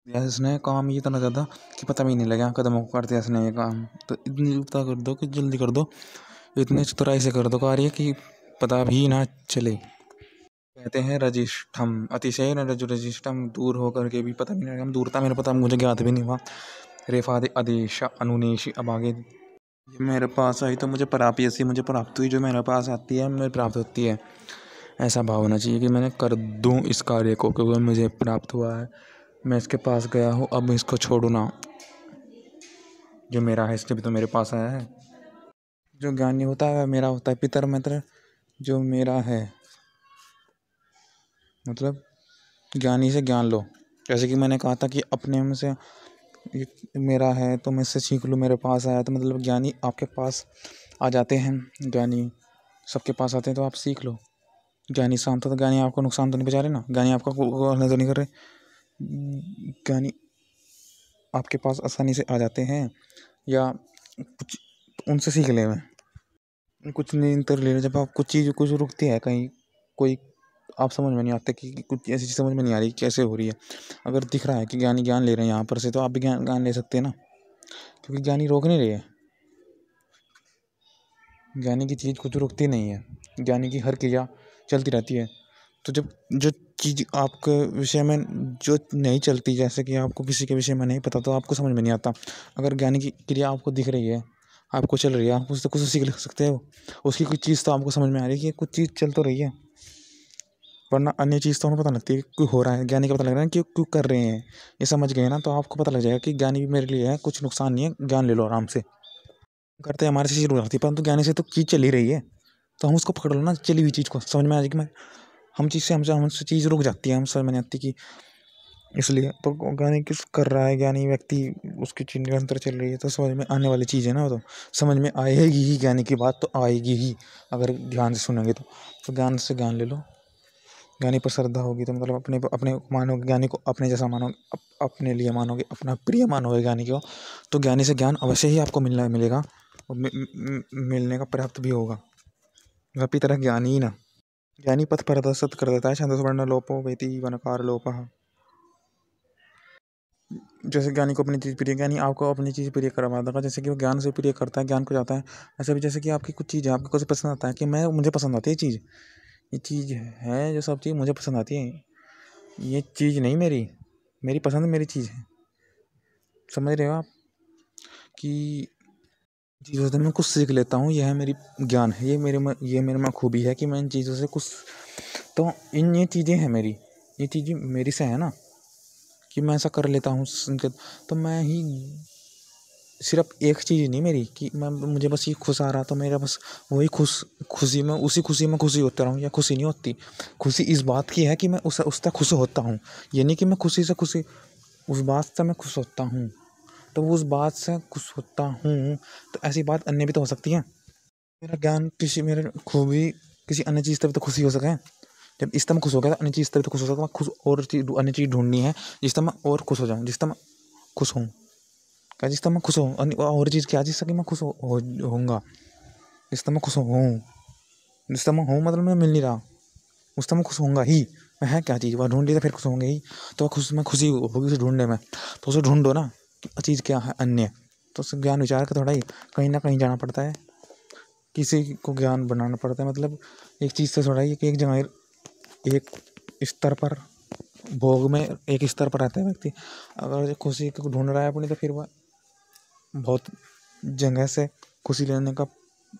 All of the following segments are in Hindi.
दिया इसने काम ये इतना ज़्यादा कि पता भी नहीं लगा कदमों को कर दिया इसने ये काम। तो इतनी उपता कर दो कि जल्दी कर दो, इतने चतुराई से कर दो कार्य कि पता भी ना चले। कहते हैं रजिष्ठम अतिशय न रजु रजिष्ठम, दूर होकर के भी पता भी नहीं लगा। दूरता मेरे पता मुझे ज्ञात भी नहीं हुआ। रेफादे आदेश अनुनेश, अब आगे ये मेरे पास आई तो मुझे प्राप्ति ऐसी मुझे प्राप्त हुई, जो मेरे पास आती है मेरे प्राप्त होती है। ऐसा भाव होना चाहिए कि मैंने कर दूं इस कार्य को, क्योंकि मुझे प्राप्त हुआ है, मैं इसके पास गया हूँ, अब मैं इसको छोड़ू ना। जो मेरा है इसलिए भी तो मेरे पास आया है। जो ज्ञानी होता है मेरा होता है पितर मित्र। जो मेरा है मतलब ज्ञानी से ज्ञान लो। जैसे कि मैंने कहा था कि अपने में से ये मेरा है तो मैं इससे सीख लूँ, मेरे पास आया तो मतलब ज्ञानी आपके पास आ जाते हैं। ज्ञानी सबके पास आते हैं तो आप सीख लो। ज्ञानी शांत हो तो ज्ञानी आपको नुकसान तो नहीं पहुंचा रहे ना, ज्ञानी आपका को तो नहीं कर रहे। ज्ञानी आपके पास आसानी से आ जाते हैं, या कुछ उनसे सीख ले। मैं कुछ निरंतर ले रहे, जब आप कुछ चीज़ कुछ रुकती है कहीं कोई, आप समझ में नहीं आता कि कुछ ऐसी चीज़ समझ में नहीं आ रही कैसे हो रही है। अगर दिख रहा है कि ज्ञानी ज्ञान ले रहे हैं यहाँ पर से, तो आप भी ज्ञान ले सकते हैं ना, क्योंकि ज्ञानी रोक नहीं रहे है। ज्ञानी की चीज़ कुछ रुकती नहीं है, ज्ञानी की हर क्रिया चलती रहती है। तो जब जो चीज़ आपके विषय में जो नहीं चलती, जैसे कि आपको किसी के विषय में नहीं पता, तो आपको समझ में नहीं आता। अगर ज्ञानी की क्रिया आपको दिख रही है, आपको चल रही है, आप उससे कुछ सीख सकते हो। उसकी कुछ चीज़ तो आपको समझ में आ रही है कि कुछ चीज़ चल तो रही है, वरना अन्य चीज़ तो हमें पता लगती है क्यों हो रहा है। ज्ञानी का पता लग रहा है कि क्यों कर रहे हैं, ये समझ गए ना, तो आपको पता लग जाएगा कि ज्ञानी भी मेरे लिए है, कुछ नुकसान नहीं है, ज्ञान ले लो आराम से। करते हैं हमारे से चीज़ रुक जाती है, परंतु ज्ञानी से तो चीज़ चली रही है, तो हम उसको पकड़ लो ना, चली हुई चीज़ को समझ में आ जाएगी। मैं हम चीज़ से हमसे चीज़ रुक जाती है, हम समझ में नहीं आती कि इसलिए तो ज्ञानी किस कर रहा है, ज्ञानी व्यक्ति उसकी चीज़ निरंतर चल रही है, तो समझ में आने वाली चीज़ है ना, वो तो समझ में आएगी ही। ज्ञानी की बात तो आएगी ही, अगर ध्यान से सुनेंगे तो ज्ञान से ज्ञान ले लो। ज्ञानी पर श्रद्धा होगी तो मतलब अपने अपने मानोगे, ज्ञानी को अपने जैसा मानोगे, अपने लिए मानोगे, अपना प्रिय मानोगे ज्ञानी को, तो ज्ञानी से ज्ञान अवश्य ही आपको मिलेगा, और मिलने का प्राप्त भी होगा। वही तरह ज्ञानी ही ना, ज्ञानी पथ प्रदर्शित कर देता है। छंदो वर्ण लोपो वेति वनकार लोपः। जैसे ज्ञानी को अपनी चीज़ प्रिय, ज्ञानी आपको अपनी चीज़ प्रिय करवा देगा, जैसे कि वो ज्ञान से प्रिय करता है, ज्ञान को जाता है। ऐसे भी जैसे कि आपकी कुछ चीज़ है, आपको कुछ पसंद आता है कि मैं मुझे पसंद आती है ये चीज़ है, जो सब चीज़ मुझे पसंद आती है, ये चीज़ नहीं मेरी, मेरी पसंद मेरी चीज़ है। समझ रहे हो आप कि चीज़ों से मैं कुछ सीख लेता हूँ, यह मेरी ज्ञान है, ये मेरे में खूबी है कि मैं इन चीज़ों से कुछ, तो ये चीज़ें हैं मेरी, ये चीज़ें मेरी से है ना, कि मैं ऐसा कर लेता हूँ तो मैं ही सिर्फ एक चीज़ नहीं मेरी कि मैं मुझे बस ये खुश आ रहा तो मेरा बस वही खुशी में उसी खुशी में खुशी होता रहूँ, या खुशी नहीं होती। खुशी इस बात की है कि मैं उस तक खुश होता हूँ, ये नहीं कि मैं खुशी से खुशी, उस बात से मैं खुश होता हूँ, तो उस बात से खुश होता हूँ। तो ऐसी बात अन्य भी तो हो सकती है। मेरा ज्ञान किसी मेरे खूबी किसी अन्य चीज़ तक तो खुशी हो सके। जब इस तरह मैं खुश हो गया तो अन्य चीज़ तक तो खुश हो सकता, मैं खुश और चीज़ अन्य चीज़ ढूंढनी है जिस तरह मैं और खुश हो जाऊँ, जिस तरह मैं खुश हूँ। क्या जिस तरह मैं खुश हूँ, और चीज़ क्या जिससे कि मैं खुश होऊंगा, जिस तरह मैं खुश हूँ, जिस तरह मैं हूँ मतलब मैं मिल नहीं रहा, उस तरह मैं खुश होऊंगा ही। मैं है क्या चीज़, वह ढूंढ ली तो फिर खुश होंगे ही। तो मैं खुशी होगी उसे ढूंढने में, तो उसे ढूंढो ना कि चीज़ क्या है अन्य। तो उसे ज्ञान विचार का थोड़ा ही कहीं ना कहीं जाना पड़ता है, किसी को ज्ञान बनाना पड़ता है। मतलब एक चीज़ से थोड़ा ही कि एक जगह एक स्तर पर भोग में एक स्तर पर रहता है व्यक्ति, अगर खुशी को ढूंढ रहा है अपनी, तो फिर वह बहुत जगह से खुशी लेने का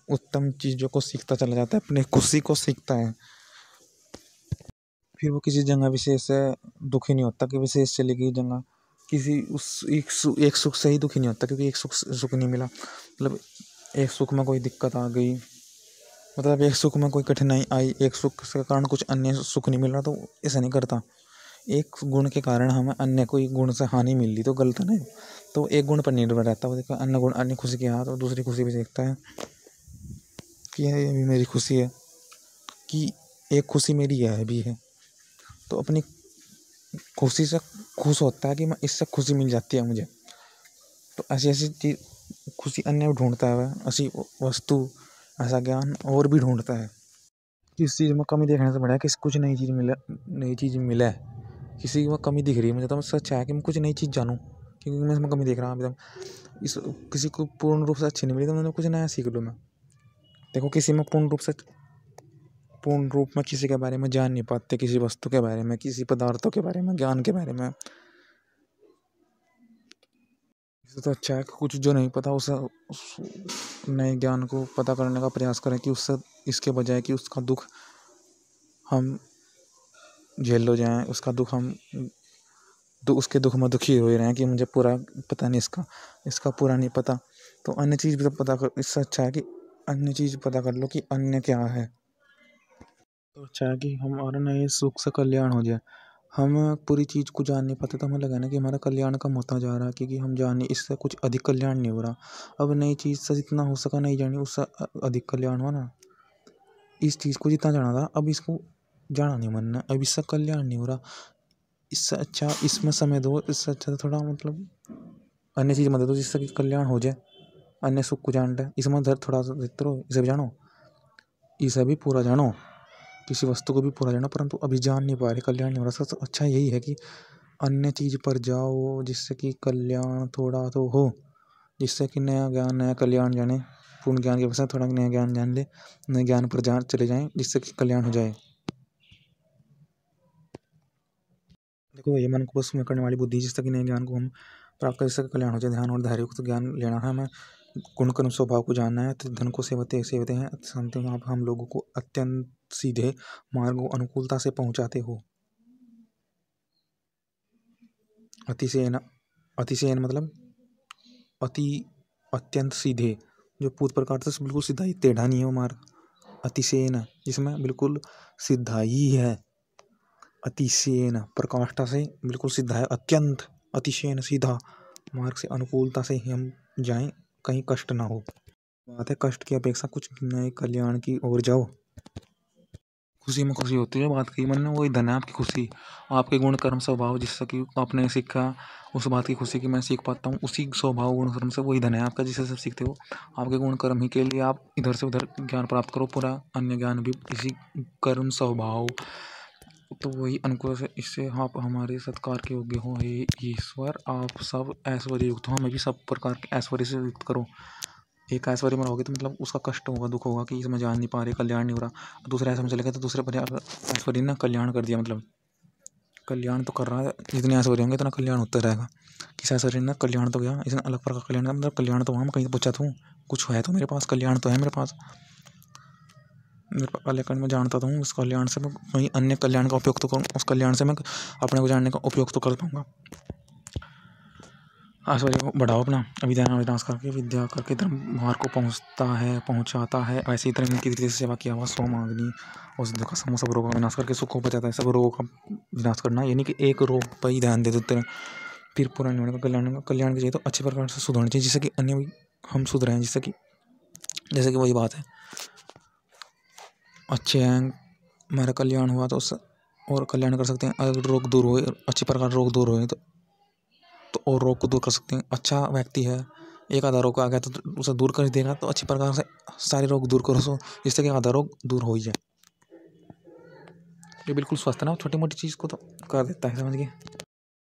उत्तम चीज़ों को सीखता चला जाता है, अपने खुशी को सीखता है। फिर वो किसी जगह विशेष से दुखी नहीं होता कि विशेष चली गई जगह, किसी उस एक सुख से ही दुखी नहीं होता क्योंकि एक सुख नहीं मिला। मतलब एक सुख में कोई दिक्कत आ गई, मतलब एक सुख में कोई कठिनाई आई, एक सुख के कारण कुछ अन्य सुख नहीं मिल रहा, तो ऐसा नहीं करता। एक गुण के कारण हमें अन्य कोई गुण से हानि मिल रही तो गलत नहीं, तो एक गुण पर निर्भर रहता है। वो देखो अन्य गुण अन्य खुशी के हाथ और दूसरी खुशी भी देखता है कि ये भी मेरी खुशी है, कि एक खुशी मेरी यह भी है, तो अपनी खुशी से खुश होता है कि मैं इससे खुशी मिल जाती है मुझे। तो ऐसी ऐसी चीज़ खुशी अन्य ढूंढता है, वह ऐसी वस्तु ऐसा ज्ञान और भी ढूंढता है। किस चीज़ में कमी देखने से बढ़िया कि कुछ नई चीज़ मिले, नई चीज़ मिले किसी में कमी दिख रही है मुझे तो मुझसे अच्छा है कि मैं कुछ नई चीज़ जानूँ, क्योंकि मैं इसमें कमी देख रहा हूँ अभी तक। इस किसी को पूर्ण रूप से अच्छी नहीं मिली तो मैंने कुछ नया सीख लूँ मैं। देखो किसी में पूर्ण रूप में किसी के बारे में जान नहीं पाते, किसी वस्तु के बारे में, किसी पदार्थों के बारे में, ज्ञान के बारे में। इससे तो अच्छा है कि कुछ जो नहीं पता उस नए ज्ञान को पता करने का प्रयास करें, कि उससे इसके बजाय कि उसका दुख हम झेल लो जाएं, उसका दुख हम उसके दुख में दुखी हो ही रहे हैं कि मुझे पूरा पता नहीं, इसका पूरा नहीं पता। तो अन्य चीज़ भी तो पता कर, इससे अच्छा है कि अन्य चीज़ पता कर लो कि अन्य क्या है। तो अच्छा है कि हमारा नए सुख से कल्याण हो जाए। हम पूरी चीज़ को जान नहीं पाते तो हमें लगा ना कि हमारा कल्याण कम होता जा रहा है, क्योंकि हम जाने इससे कुछ अधिक कल्याण नहीं हो रहा। अब नई चीज़ से जितना हो सका नहीं जानी, उससे अधिक कल्याण हुआ ना। इस चीज़ को जितना जाना था अब इसको जाना नहीं मनना, अब इससे कल्याण नहीं हो रहा। इससे अच्छा इसमें समय दो, इससे अच्छा तो थोड़ा मतलब अन्य चीज़ मत दे दो जिससे कि कल्याण हो जाए। अन्य सुख को जान रहे इसमें धर थोड़ा सा देते रहो, इसे भी जानो, इसे भी पूरा जानो, किसी वस्तु को भी पूरा जानो, परंतु अभी जान नहीं पा रहे, कल्याण नहीं हो रहा। सबसे अच्छा यही है कि अन्य चीज़ पर जाओ जिससे कि कल्याण थोड़ा तो हो, जिससे कि नया ज्ञान नया कल्याण जाने। पूर्ण ज्ञान के बजाय थोड़ा नया ज्ञान जान ले, नए ज्ञान पर जान चले जाएं जिससे कि कल्याण हो जाए। देखो ये मन को बस में करने वाली बुद्धि जिससे कि नए ज्ञान को हम प्राप्त कर, जिससे कल्याण हो जाए। ध्यान और धैर्य को तो ज्ञान लेना है हमें, गुण कर्म स्वभाव को जानना है। तो धन को सेवते सेवते हैं संत आप हम लोगों को अत्यंत सीधे मार्ग को अनुकूलता से पहुंचाते हो। अतिशयन, अतिशयन मतलब अति, अत्यंत सीधे, जो पूत प्रकार से बिल्कुल सीधा ही, टेढ़ा नहीं है वो मार्ग। अतिशयन जिसमें बिल्कुल सीधा ही है, अतिशयन प्रकाष्ठा से बिल्कुल सीधा है, अत्यंत अतिशयन सीधा मार्ग से अनुकूलता से ही हम जाएं, कहीं कष्ट ना हो। बात है कष्ट की अपेक्षा कुछ नए कल्याण की ओर जाओ। खुशी में खुशी होती है, बात की मन में वही धन है आपकी खुशी, आपके गुण कर्म स्वभाव जिससे कि आपने सीखा, उस बात की खुशी की मैं सीख पाता हूँ। उसी स्वभाव गुण कर्म से वही धन है आपका जिससे सब सीखते हो। आपके गुण कर्म ही के लिए आप इधर से उधर ज्ञान प्राप्त करो, पूरा अन्य ज्ञान भी इसी कर्म स्वभाव, तो वही अनुकूल से इससे आप हमारे सत्कार के योग्य हो। हे ईश्वर आप सब ऐश्वर्य युक्त हो, हमें भी सब प्रकार के ऐश्वर्य से युक्त करो। एक ऐश्वर्य में रहोगे तो मतलब उसका कष्ट होगा, दुख होगा कि इसमें जान नहीं पा रहे, कल्याण नहीं हो रहा। दूसरा ऐसा में चले गए तो दूसरे पर ऐश्वर्य ने कल्याण कर दिया, मतलब कल्याण तो कर रहा है। जितने ऐश्वर्य होंगे इतना कल्याण होता रहेगा। किस ऐश्वर्य ने कल्याण तो गया, इसने अलग प्रकार कल्याण, मतलब कल्याण तो वहाँ कहीं पूछा तो कुछ है तो मेरे पास कल्याण तो है मेरे पास, मेरे पास कल्याण में जानता तो हूँ। उस कल्याण से मैं कहीं अन्य कल्याण का उपयोग तो करूँ, उस कल्याण से मैं अपने को जानने का उपयोग तो कर पाऊँगा। ऐश्वर्य को बढ़ाओ अपना, अविद्या विनाश करके विद्या करके धर्म मार्ग को पहुँचाता है। ऐसे ही धर्म की रीति से सेवा किया हुआ सोमाग्नि औषधि का समूह सब रोगों का विनाश करके सुख को बचाता है। सब रोगों का विनाश करना, यानी कि एक रोग पर ही ध्यान दे देते हैं, फिर पूरा नहीं होने का। कल्याण की चाहिए तो अच्छे प्रकार से सुधरनी चाहिए, जिससे कि अन्य भी हम सुधरें, जिससे कि जैसे कि वही बात है, अच्छे हैं हमारा कल्याण हुआ तो उससे और कल्याण कर सकते हैं। अगर रोग दूर हुए, अच्छी प्रकार रोग दूर हुए तो और रोग को दूर कर सकते हैं। अच्छा व्यक्ति है, एक आधा रोग आ गया तो उसे दूर कर देगा, तो अच्छी प्रकार से सारे रोग दूर करो सो जिससे कि आधा रोग दूर हो ही जाए। ये बिल्कुल स्वस्थ है ना, छोटी मोटी चीज़ को तो कर देता है, समझ गए।